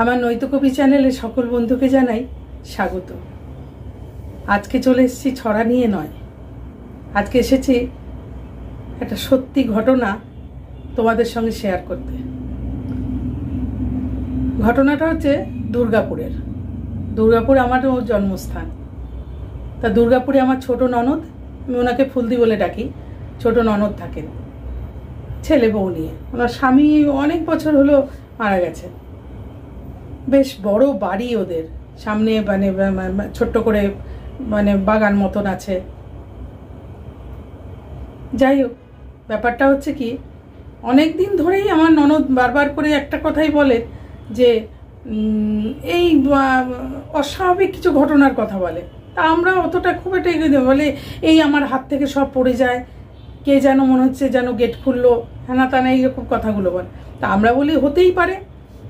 আমার নৈতকবি চ্যানেলে সকল বন্ধুকে জানাই স্বাগত। আজকে চলে এসেছি ছড়া নিয়ে নয়, আজকে এসেছি একটা সত্যি ঘটনা তোমাদের সঙ্গে শেয়ার করতে। ঘটনাটা হচ্ছে দুর্গাপুরের। দুর্গাপুর আমার জন্মস্থান। তা দুর্গাপুরে আমার ছোট ননদ, আমি ওনাকে ফুলদি বলে ডাকি, ছোট ননদ থাকেন ছেলে বউ নিয়ে। ওনার স্বামী অনেক বছর হলো মারা গেছে। বেশ বড় বাড়ি ওদের, সামনে মানে ছোট্ট করে মানে বাগান মতন আছে। যাই হোক, ব্যাপারটা হচ্ছে কি, অনেক দিন ধরেই আমার ননদ বারবার করে একটা কথাই বলে যে এই অস্বাভাবিক কিছু ঘটনার কথা বলে। তা আমরা অতটা খুব একটা এগিয়ে বলে এই আমার হাত থেকে সব পড়ে যায়, কে যেন মনে হচ্ছে যেন গেট খুললো, হ্যানা তানা এইরকম কথাগুলো বলে। তা আমরা বলি হতেই পারে,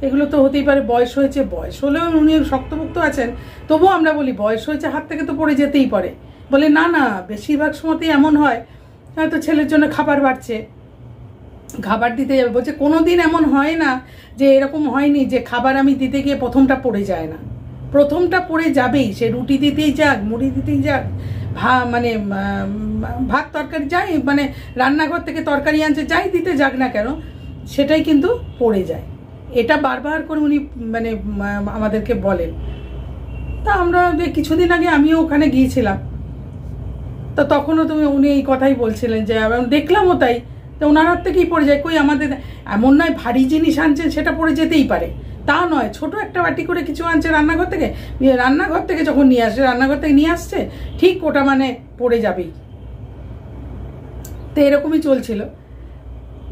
এগুলো তো হতেই পারে, বয়স হয়েছে, বয়স হলেও উনি শক্তপোক্ত আছেন, তবুও আমরা বলি বয়স হয়েছে, হাত থেকে তো পড়ে যেতেই পারে। বলে না না, বেশিরভাগ সময়তেই এমন হয়, হয়তো ছেলের জন্য খাবার বাড়ছে, খাবার দিতে যাবে। বলছে কোনো দিন এমন হয় না যে এরকম হয়নি যে খাবার আমি দিতে গিয়ে প্রথমটা পড়ে যায় না, প্রথমটা পড়ে যাবেই। সে রুটি দিতেই যাক, মুড়ি দিতেই যাক, মানে ভাত তরকারি যাই, মানে রান্নাঘর থেকে তরকারি আনছে, যাই দিতে যাক না কেন, সেটাই কিন্তু পড়ে যায়। এটা বারবার করে উনি মানে আমাদেরকে বলেন। তা আমরা কিছুদিন আগে আমিও ওখানে গিয়েছিলাম, তো তখনও উনি এই কথাই বলছিলেন যে দেখলামও তাই, তো ওনার হাত থেকেই পড়ে যায়। কই আমাদের এমন নয় ভারী জিনিস আনছেন সেটা পড়ে যেতেই পারে, তা নয়। ছোট একটা বাটি করে কিছু আনছে রান্নাঘর থেকে যখন নিয়ে আসে, রান্নাঘর থেকে নিয়ে আসছে, ঠিক ওটা মানে পড়ে যাবেই। তো এরকমই চলছিল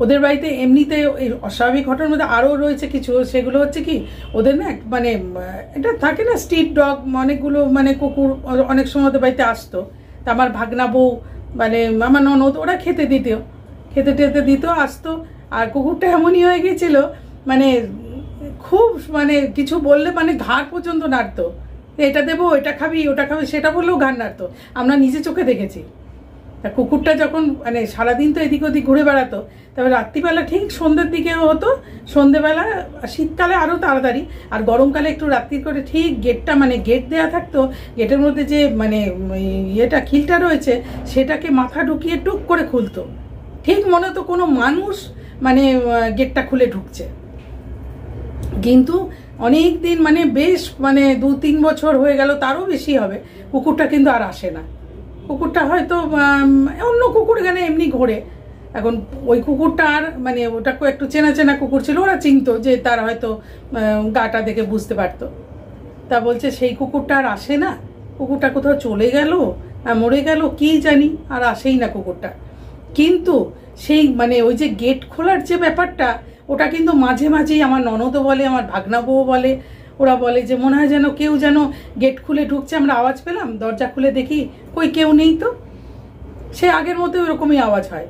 ওদের বাড়িতে। এমনিতে এই অস্বাভাবিক ঘটনার মধ্যে আরও রয়েছে কিছু, সেগুলো হচ্ছে কি, ওদের না মানে এটা থাকে না স্ট্রিট ডগ, অনেকগুলো মানে কুকুর অনেক সময় ওদের বাড়িতে আসতো। তা আমার ভাগনা বউ মানে আমার ননদ ওরা খেতে টেতে দিত, আসতো। আর কুকুরটা এমনই হয়ে গিয়েছিল, মানে খুব মানে কিছু বললে মানে ঘাড় পর্যন্ত নাড়তো, এটা দেবো, এটা খাবি, ওটা খাবি, সেটা বললেও ঘাড় নাড়তো। আমরা নিজে চোখে দেখেছি। তা কুকুরটা যখন মানে সারাদিন তো এদিক ওদিক ঘুরে বেড়াতো, তারপরে রাত্রিবেলা ঠিক সন্ধ্যের দিকে হতো, সন্ধ্যেবেলা শীতকালে আরও তাড়াতাড়ি, আর গরমকালে একটু রাত্রি করে ঠিক গেটটা মানে গেট দেওয়া থাকতো, গেটের মধ্যে যে মানে ইয়েটা খিলটা রয়েছে সেটাকে মাথা ঢুকিয়ে টুক করে খুলতো, ঠিক মনে হতো কোনো মানুষ মানে গেটটা খুলে ঢুকছে। কিন্তু অনেক দিন মানে বেশ মানে 2-3 বছর হয়ে গেল, তারও বেশি হবে, কুকুরটা কিন্তু আর আসে না। কুকুরটা হয়তো অন্য কুকুর এখানে এমনি ঘোরে। এখন ওই কুকুরটা আর মানে ওটা একটু চেনা কুকুর ছিল, ওরা চিনতো যে তার হয়তো গাটা দেখে বুঝতে পারতো। তা বলছে সেই কুকুরটা আর আসে না, কুকুরটা কোথাও চলে গেল না মরে গেল কি জানি, আর আসেই না কুকুরটা। কিন্তু সেই মানে ওই যে গেট খোলার যে ব্যাপারটা, ওটা কিন্তু মাঝে মাঝেই আমার ননদও বলে, আমার ভাগনা বউ বলে, ওরা বলে যে মনে হয় যেন কেউ যেন গেট খুলে ঢুকছে। আমরা আওয়াজ পেলাম, দরজা খুলে দেখি কই কেউ নেই, তো সে আগের মতো ওরকমই আওয়াজ হয়।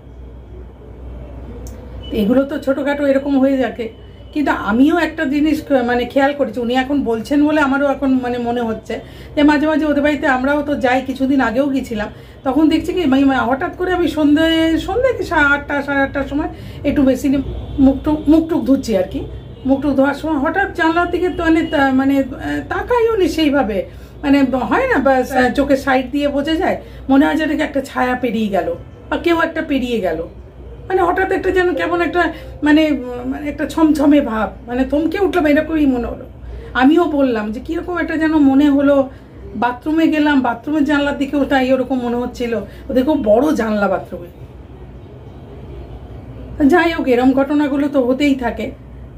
এগুলো তো ছোটোখাটো এরকম হয়ে যাকে। কিন্তু আমিও একটা জিনিস মানে খেয়াল করেছি, উনি এখন বলছেন বলে আমারও এখন মানে মনে হচ্ছে যে মাঝে মাঝে ওদের বাড়িতে আমরাও তো যাই, কিছুদিন আগেও গেছিলাম, তখন দেখছি কি হঠাৎ করে আমি সন্ধ্যে কি 8টা সাড়ে 8টার সময় একটু বেশি মুখটুক ধুচ্ছি আর কি, মুখটুক ধোয়ার সময় হঠাৎ জানলার দিকে তো মানে তাকাইও নি সেইভাবে, মানে হয় না বা চোখের সাইড দিয়ে বোঝা যায়, মনে হয় যেন একটা ছায়া পেরিয়ে গেল বা কেউ একটা পেরিয়ে গেল, মানে হঠাৎ একটা যেন কেমন একটা মানে একটা ছমছমে ভাব, মানে থমকে উঠলাম, এরকমই মনে হলো। আমিও বললাম যে কীরকম একটা যেন মনে হলো। বাথরুমে গেলাম, বাথরুমের জানলার দিকেও তাই ওরকম মনে হচ্ছিল, ওদের খুব বড় জানলা বাথরুমে। যাই হোক, এরকম ঘটনাগুলো তো হতেই থাকে।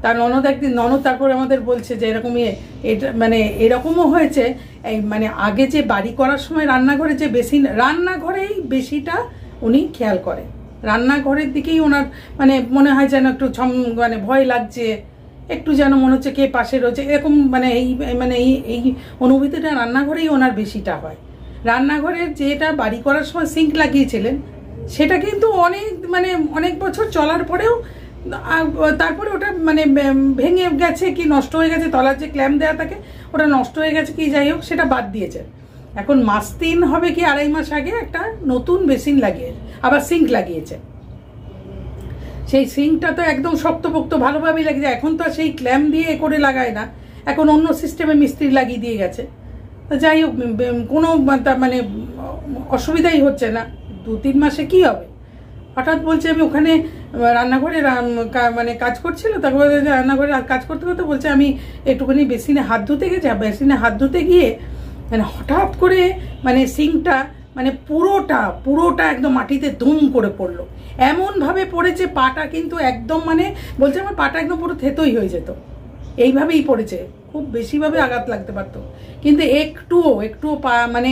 তার ননদ তারপর আমাদের বলছে যে এরকমই এটা মানে এরকমও হয়েছে, এই মানে আগে যে বাড়ি করার সময় রান্নাঘরে যে রান্নাঘরেই বেশিটা উনি খেয়াল করে, রান্নাঘরের দিকেই ওনার মানে মনে হয় যেন একটু মানে ভয় লাগছে, একটু যেন মনে হচ্ছে কে পাশে রয়েছে, এরকম মানে এই অনুভূতিটা রান্নাঘরেই ওনার বেশিটা হয়। রান্নাঘরের যেটা বাড়ি করার সময় সিঙ্ক লাগিয়েছিলেন, সেটা কিন্তু অনেক বছর চলার পরেও তারপরে ওটা মানে ভেঙে গেছে কি নষ্ট হয়ে গেছে, তলার যে ক্ল্যাম্প দেওয়া থাকে ওটা নষ্ট হয়ে গেছে কি, যাই হোক সেটা বাদ দিয়েছে। এখন মাস 3 হবে কি 2.5 মাস আগে একটা নতুন বেসিন আবার সিঙ্ক লাগিয়েছে। সেই সিঙ্কটা তো একদম শক্তপোক্ত ভালোভাবেই লাগিয়েছে, এখন তো সেই ক্ল্যাম্প দিয়ে করে লাগায় না, এখন অন্য সিস্টেমে মিস্ত্রি লাগিয়ে দিয়ে গেছে। যাই হোক, কোনো মানে অসুবিধাই হচ্ছে না। 2-3 মাসে কি হবে। হঠাৎ বলছে আমি ওখানে রান্নাঘরে মানে কাজ করছিল, তারপরে রান্নাঘরে কাজ করতে করতে বলছে আমি একটুখানি বেসিনে হাত ধুতে গেছি, বেসিনে হাত ধুতে গিয়ে মানে হঠাৎ করে মানে সিঙ্কটা মানে পুরোটা একদম মাটিতে দুম করে পড়লো। এমনভাবে পড়েছে পাটা কিন্তু একদম মানে বলছে আমার পাটা একদম পুরো থেতোই হয়ে যেত, এইভাবেই পড়েছে। খুব বেশিভাবে আঘাত লাগতে পারতো, কিন্তু একটুও পা মানে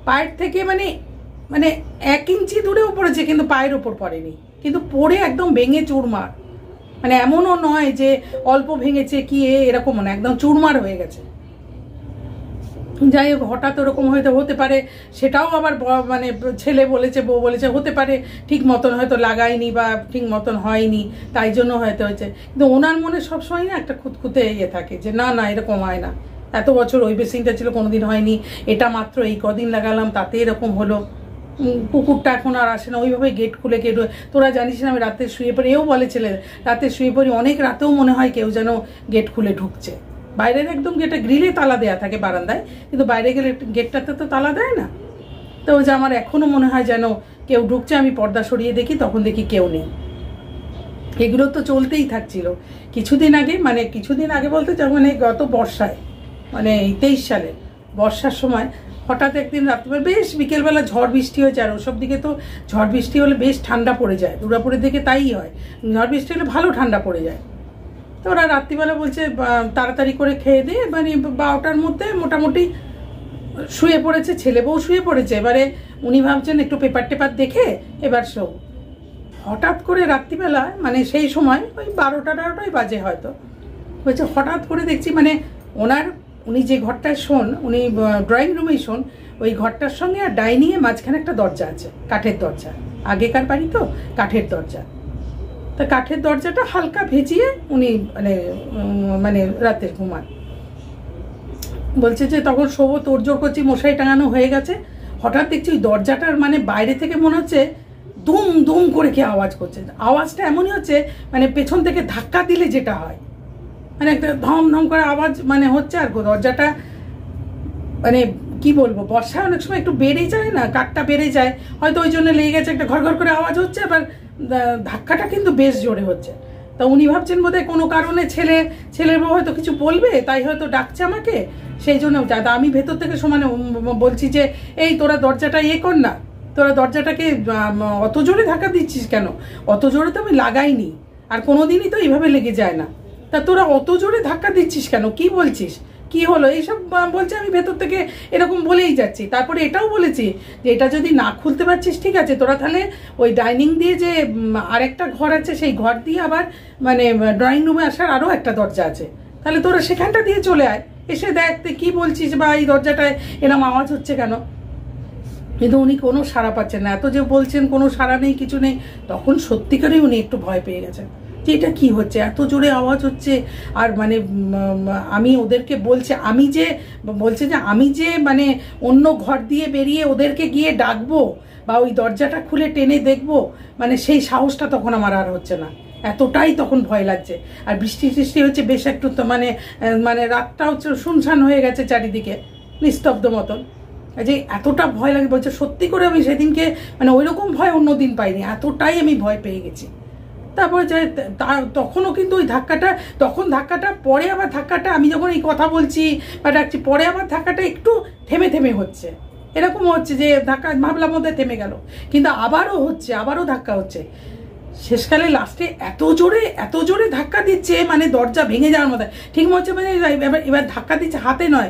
পায়ের থেকে মানে 1 ইঞ্চি দূরেও পড়েছে, কিন্তু পায়ের ওপর পড়েনি, কিন্তু পড়ে একদম ভেঙে চুরমার। মানে এমনও নয় যে অল্প ভেঙেছে কি এরকমও না, একদম চুরমার হয়ে গেছে। যাই হোক, হঠাৎ ওরকম হতে পারে, সেটাও আবার মানে ছেলে বলেছে, বউ বলেছে হতে পারে ঠিক মতন হয়তো লাগায়নি বা ঠিক মতন হয়নি, তাই জন্য হয়তো হয়েছে। কিন্তু ওনার মনে সবসময় না একটা খুঁতখুঁতে থাকে যে না এরকম হয় না, এত বছর ওই বেসিনটা ছিল কোনোদিন হয়নি, এটা মাত্র এই কদিন লাগালাম তাতে এরকম হলো। কুকুরটা এখন আর আসে না, ওইভাবে গেট খুলে তোরা জানিস না আমি রাতে শুয়ে পড়ি, এও বলে ছেলে রাতে শুয়ে পড়ি, অনেক রাতেও মনে হয় কেউ যেন গেট খুলে ঢুকছে। বাইরের একদম গেটে গ্রিলে তালা দেয়া থাকে বারান্দায়, কিন্তু বাইরে গেলে গেটটাতে তো তালা দেয় না। তো যে আমার এখনও মনে হয় যেন কেউ ঢুকছে, আমি পর্দা সরিয়ে দেখি, তখন দেখি কেউ নেই। এগুলো তো চলতেই থাকছিল। কিছুদিন আগে বলতে মানে গত বর্ষায়, মানে এই 23 সালে বর্ষার সময় হঠাৎ একদিন রাত্রিবেলা বেশ বিকেলবেলা ঝড় বৃষ্টি হয়েছে। আর ওসব দিকে তো ঝড় বৃষ্টি হলে বেশ ঠান্ডা পড়ে যায়, দুর্গাপুরের দিকে তাই হয়, ঝড় বৃষ্টি হলে ভালো ঠান্ডা পড়ে যায়। তো ওরা রাত্রিবেলা বলছে তাড়াতাড়ি করে খেয়ে দিয়ে মানে 12টার মধ্যে মোটামুটি শুয়ে পড়েছে, ছেলে বউ শুয়ে পড়েছে। এবারে উনি ভাবছেন একটু পেপার টেপার দেখে এবার শোও। হঠাৎ করে রাত্রিবেলা মানে সেই সময় ওই 12টাই বাজে হয়তো, বলছে হঠাৎ করে দেখছি মানে উনি যে ঘরটায় শোন, উনি ড্রয়িং রুমেই শোন, ওই ঘরটার সঙ্গে আর ডাইনিংয়ে মাঝখানে একটা দরজা আছে, কাঠের দরজা, আগেকার বাড়ি তো কাঠের দরজা। তা কাঠের দরজাটা হালকা ভেজিয়ে উনি মানে রাতে ঘুমান। বলছে যে তখন শোবো, তোড়জোড় করছি, মশারি টাঙানো হয়ে গেছে। হঠাৎ দেখছি ওই দরজাটার মানে বাইরে থেকে মনে হচ্ছে দুম দুম করে কি আওয়াজ করছে। আওয়াজটা এমনই হচ্ছে মানে পেছন থেকে ধাক্কা দিলে যেটা হয়, মানে একটা ধম ধম করে আওয়াজ মানে হচ্ছে। আর দরজাটা মানে কি বলবো, বর্ষায় অনেক সময় একটু বেড়ে যায় না, কাঠটা বেড়ে যায়, হয়তো ওই জন্য লেগে গেছে, একটা ঘর ঘর করে আওয়াজ হচ্ছে। আবার ধাক্কাটা কিন্তু বেশ জোরে হচ্ছে। তা উনি ভাবছেন বোধহয় কোনো কারণে ছেলের বউ হয়তো কিছু বলবে, তাই হয়তো ডাকছে আমাকে, সেই জন্য। আমি ভেতর থেকে সমানে বলছি যে এই তোরা দরজাটা কর না, তোরা দরজাটাকে অত জোরে ধাক্কা দিচ্ছিস কেন? অত জোরে তো আমি লাগাইনি, আর কোনোদিনই তো এইভাবে লেগে যায় না, তা তোরা অত জোরে ধাক্কা দিচ্ছিস কেন, কি বলছিস, কি হলো এইসব বলছে। আমি ভেতর থেকে এরকম বলেই যাচ্ছি। তারপরে এটাও বলেছি যে এটা যদি না খুলতে পারছিস ঠিক আছে, তোরা তাহলে ওই ডাইনিং দিয়ে যে আরেকটা ঘর আছে সেই ঘর দিয়ে আবার মানে ড্রয়িং রুমে আসার আরও একটা দরজা আছে, তাহলে তোরা সেখানটা দিয়ে চলে আয়, এসে দেখ তুই কী বলছিস বা এই দরজাটায় এরকম আওয়াজ হচ্ছে কেন। কিন্তু উনি কোনো সাড়া পাচ্ছেন না, এত যে বলছেন কোনো সাড়া নেই, কিছু নেই। তখন সত্যিকারেই উনি একটু ভয় পেয়ে গেছেন যে এটা কী হচ্ছে, এত জোরে আওয়াজ হচ্ছে। আর মানে আমি ওদেরকে বলছে যে আমি যে মানে অন্য ঘর দিয়ে বেরিয়ে ওদেরকে গিয়ে ডাকবো বা ওই দরজাটা খুলে টেনে দেখবো, মানে সেই সাহসটা তখন আমার আর হচ্ছে না, এতটাই তখন ভয় লাগছে। আর বৃষ্টি হচ্ছে বেশ একটু, তো মানে রাতটা হচ্ছে শুনশান হয়ে গেছে চারিদিকে, নিস্তব্ধ মতন, যে এতটা ভয় লাগে। বলছে সত্যি করে আমি সেদিনকে মানে ওইরকম ভয় অন্যদিন পাইনি, এতটাই আমি ভয় পেয়ে গেছি। তারপরে তখনও কিন্তু ওই ধাক্কাটা পরে আবার ধাক্কাটা আমি যখন এই কথা বলছি বা ডাকছি, পরে আবার ধাক্কাটা একটু থেমে হচ্ছে, এরকম হচ্ছে যে ধাক্কা ভাবলাম মধ্যে থেমে গেল, কিন্তু আবারও ধাক্কা হচ্ছে। শেষকালে লাস্টে এত জোরে ধাক্কা দিচ্ছে মানে দরজা ভেঙে যাওয়ার মতো, ঠিক মনে মানে এবার ধাক্কা দিচ্ছে হাতে নয়,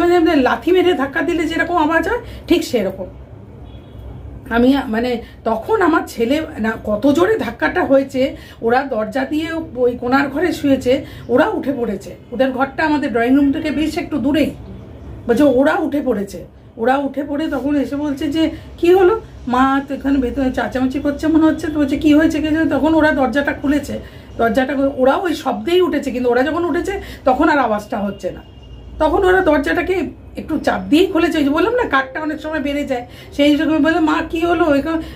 মানে লাথি মেরে ধাক্কা দিলে যেরকম আওয়াজ হয় ঠিক সেরকম। আমি মানে তখন আমার ছেলে না কত জোরে ধাক্কাটা হয়েছে, ওরা দরজা দিয়ে ওই কোনার ঘরে শুয়েছে, ওরা উঠে পড়েছে। ওদের ঘরটা আমাদের ড্রয়িং রুম থেকে বেশ একটু দূরেই, বলছে ওরা উঠে পড়ে তখন এসে বলছে যে কি হলো মা, তো এখানে ভেতরে চাচামাচি করছে মনে হচ্ছে। তো বলছে কী হয়েছে কে, তখন ওরা দরজাটা খুলেছে, ওরা ওই শব্দেই উঠেছে, কিন্তু ওরা যখন উঠেছে তখন আর আওয়াজটা হচ্ছে না, তখন ওরা দরজাটাকে একটু চাপ দিয়েই খুলেছে। ওই যে বললাম না কাঠটা অনেক সময় বেড়ে যায়, সেই হিসেবে বলে মা কি হলো,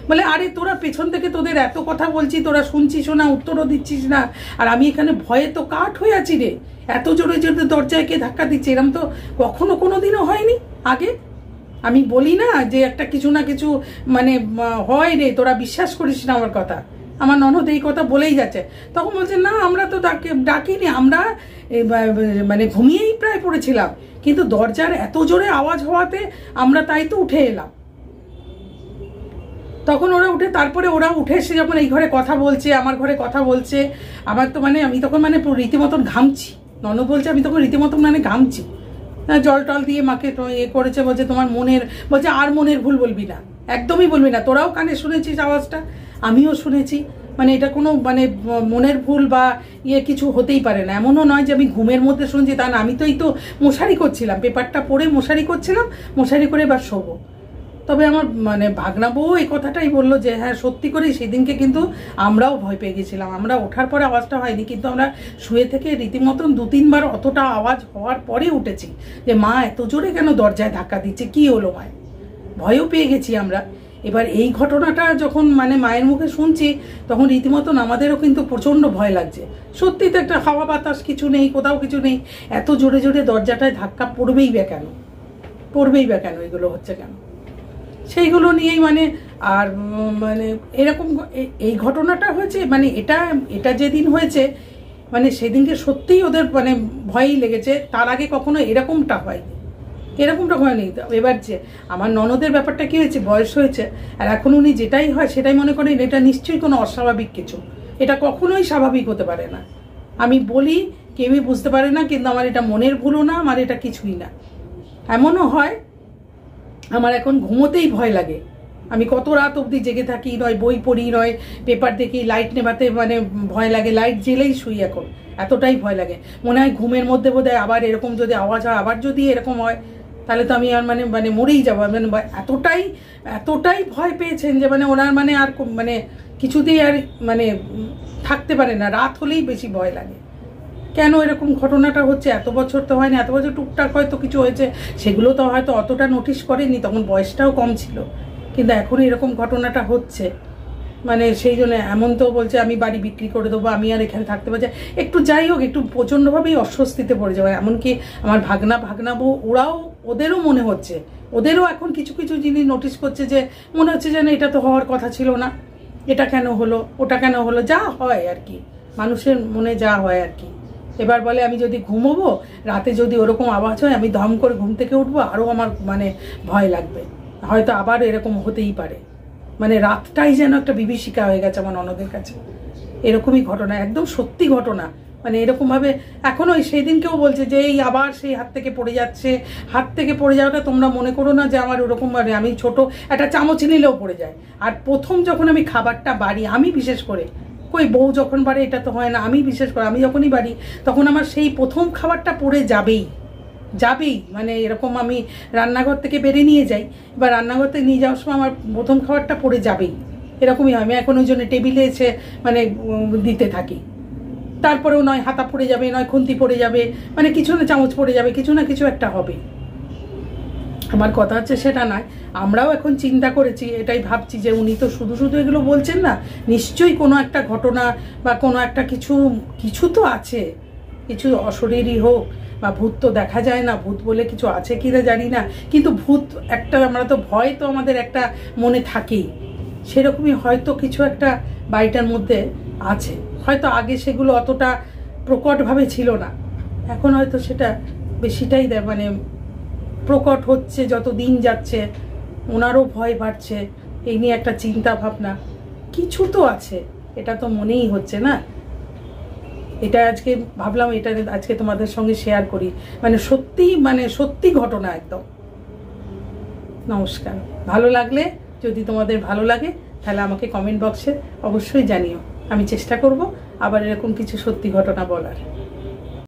বলে আরে তোরা পেছন থেকে তোদের এত কথা বলছি, তোরা শুনছিস না, উত্তরও দিচ্ছিস না, আর আমি এখানে ভয়ে তো কাঠ হয়ে আছি রে, এত জোরে জোরে দরজায় কে ধাক্কা দিচ্ছে, এরম তো কখনো কোনো দিনও হয়নি আগে। আমি বলি না যে একটা কিছু না কিছু মানে হয় রে, তোরা বিশ্বাস করিস না আমার কথা। আমার ননদ এই কথা বলেই যাচ্ছে। তখন বলছে না আমরা তো ডাকিনি, আমরা মানে ঘুমিয়েই প্রায় পড়েছিলাম, কিন্তু দরজার এত জোরে আওয়াজ হওয়াতে আমরা তাই তো উঠে এলাম। তখন ওরা উঠে, তারপরে ওরা উঠে এসে যখন এই ঘরে কথা বলছে, আমার ঘরে কথা বলছে, আমার তো মানে আমি তখন মানে রীতিমতন ঘামছি। ননদ বলছে আমি তখন রীতিমতন মানে ঘামছি। জল টল দিয়ে মাকে করেছে, বলছে তোমার বলছে আর মনের ভুল বলবি না, একদমই বলবি না। তোরাও কানে শুনেছিস আওয়াজটা, আমিও শুনেছি, মানে এটা কোনো মানে মনের ভুল বা কিছু হতেই পারে না। এমনও নয় যে আমি ঘুমের মধ্যে শুনছি, তা না। আমি তো এই তো মশারি করছিলাম, পেপারটা পরে মশারি করছিলাম, মশারি করে এবার শোবো। তবে আমার মানে ভাগনা বউ এই কথাটাই বললো যে হ্যাঁ সত্যি করেই সেদিনকে কিন্তু আমরাও ভয় পেয়ে গেছিলাম। আমরা ওঠার পরে আওয়াজটা হয়নি, কিন্তু আমরা শুয়ে থেকে রীতিমতন 2-3 বার অতটা আওয়াজ হওয়ার পরে উঠেছি যে মা এত জোরে কেন দরজায় ধাক্কা দিচ্ছে, কি হলো মায়ের, ভয়ও পেয়ে গেছি আমরা। এবার এই ঘটনাটা যখন মানে মায়ের মুখে শুনছি, তখন রীতিমতন আমাদেরও কিন্তু প্রচণ্ড ভয় লাগছে। সত্যি তো একটা হাওয়া বাতাস কিছু নেই, কোথাও কিছু নেই, এত জোরে জোরে দরজাটায় ধাক্কা পড়বেই বা কেন, এগুলো হচ্ছে কেন, সেইগুলো নিয়েই মানে। আর মানে এরকম এই ঘটনাটা হয়েছে মানে এটা যেদিন হয়েছে মানে সেদিনকে সত্যিই ওদের মানে ভয়ই লেগেছে। তার আগে কখনো এরকমটা হয়নি। এবার যে আমার ননদের ব্যাপারটা কি হয়েছে, বয়স হয়েছে, আর এখন উনি যেটাই হয় সেটাই মনে করেন এটা নিশ্চয়ই কোনো অস্বাভাবিক কিছু, এটা কখনোই স্বাভাবিক হতে পারে না। আমি বলি কেউই বুঝতে পারে না, কিন্তু আমার এটা মনের ভুলও না, আমার এটা কিছুই না। এমনও হয় আমার এখন ঘুমোতেই ভয় লাগে, আমি কত রাত অবধি জেগে থাকি, নয় বই পড়ি, নয় পেপার দেখি, লাইট নেভাতে মানে ভয় লাগে, লাইট জ্বেলেই শুই এখন, এতটাই ভয় লাগে। মনে হয় ঘুমের মধ্যে বোধহয় আবার এরকম যদি আওয়াজ হয়, আবার যদি এরকম হয়, তাহলে তো আমি আর মানে মানে মরেই যাবো। মানে এতটাই ভয় পেয়েছেন যে মানে ওনার মানে আর মানে কিছুতেই আর মানে থাকতে পারে না, রাত হলেই বেশি ভয় লাগে। কেন এরকম ঘটনাটা হচ্ছে, এত বছর তো হয়নি, এত বছর টুকটাক হয়তো কিছু হয়েছে, সেগুলো তো হয়তো অতটা নোটিশ করেনি, তখন বয়সটাও কম ছিল, কিন্তু এখন এরকম ঘটনাটা হচ্ছে। মানে সেই জন্য এমন তো বলছে আমি বাড়ি বিক্রি করে দেবো, আমি আর এখানে থাকতে পারছি, একটু যাই হোক একটু প্রচণ্ডভাবেই অস্বস্তিতে পড়ে যাবে। এমনকি আমার ভাগনা বউ ওদেরও মনে হচ্ছে, ওদেরও এখন কিছু কিছু জিনিস নোটিশ করছে যে মনে হচ্ছে যেন এটা তো হওয়ার কথা ছিল না, এটা কেন হলো, ওটা কেন হলো, যা হয় আর কি, মানুষের মনে যা হয় আর কি। এবার বলে আমি যদি ঘুমোবো, রাতে যদি ওরকম আওয়াজ হয়, আমি ধম করে ঘুম থেকে উঠবো, আরও আমার মানে ভয় লাগবে, হয়তো আবার এরকম হতেই পারে। মানে রাতটাই যেন একটা বিভীষিকা হয়ে গেছে আমার ননদের কাছে। এরকমই ঘটনা, একদম সত্যি ঘটনা। মানে এরকমভাবে এখন ওই সেই দিনকেও বলছে যে এই আবার সেই হাত থেকে পড়ে যাচ্ছে, হাত থেকে পড়ে যাওয়াটা তোমরা মনে করো না যে আমার ওরকম, মানে আমি ছোট একটা চামচ নিলেও পড়ে যায়। আর প্রথম যখন আমি খাবারটা বাড়ি, আমি বিশেষ করে, কই বউ যখন বাড়ে এটা তো হয় না, আমি বিশেষ করে আমি যখনই বাড়ি তখন আমার সেই প্রথম খাবারটা পড়ে যাবেই, মানে এরকম আমি রান্নাঘর থেকে বেরিয়ে নিয়ে যাই, এবার রান্নাঘর থেকে নিয়ে যাওয়ার সময় আমার প্রথম খাবারটা পড়ে যাবেই, এরকমই হয়। আমি এখন ওই জন্য টেবিলে এসে মানে দিতে থাকি, তারপরেও নয় হাতা পড়ে যাবে, নয় খুন্তি পড়ে যাবে, মানে কিছু না চামচ পড়ে যাবে, কিছু না কিছু একটা হবে। আমার কথা হচ্ছে সেটা নয়, আমরাও এখন চিন্তা করেছি, এটাই ভাবছি যে উনি তো শুধু এগুলো বলছেন না, নিশ্চয়ই কোনো একটা ঘটনা বা কোনো একটা কিছু তো আছে, কিছু অশরীরই হোক বা ভূত তো দেখা যায় না, ভূত বলে কিছু আছে কিনা জানি না, কিন্তু ভূত একটা, আমরা তো ভয় তো আমাদের একটা মনে থাকেই, সেরকমই হয়তো কিছু একটা বাড়িটার মধ্যে আছে। হয়তো আগে সেগুলো অতটা প্রকটভাবে ছিল না, এখন হয়তো সেটা বেশিটাই মানে প্রকট হচ্ছে, যত দিন যাচ্ছে ওনারও ভয় বাড়ছে, এই নিয়ে একটা চিন্তা ভাবনা কিছু তো আছে, এটা তো মনেই হচ্ছে না। এটা আজকে ভাবলাম, এটা আজকে তোমাদের সঙ্গে শেয়ার করি, মানে সত্যি ঘটনা একদম। নমস্কার। ভালো লাগলে, যদি তোমাদের ভালো লাগে তাহলে আমাকে কমেন্ট বক্সে অবশ্যই জানিও, আমি চেষ্টা করব আবার এরকম কিছু সত্যি ঘটনা বলার।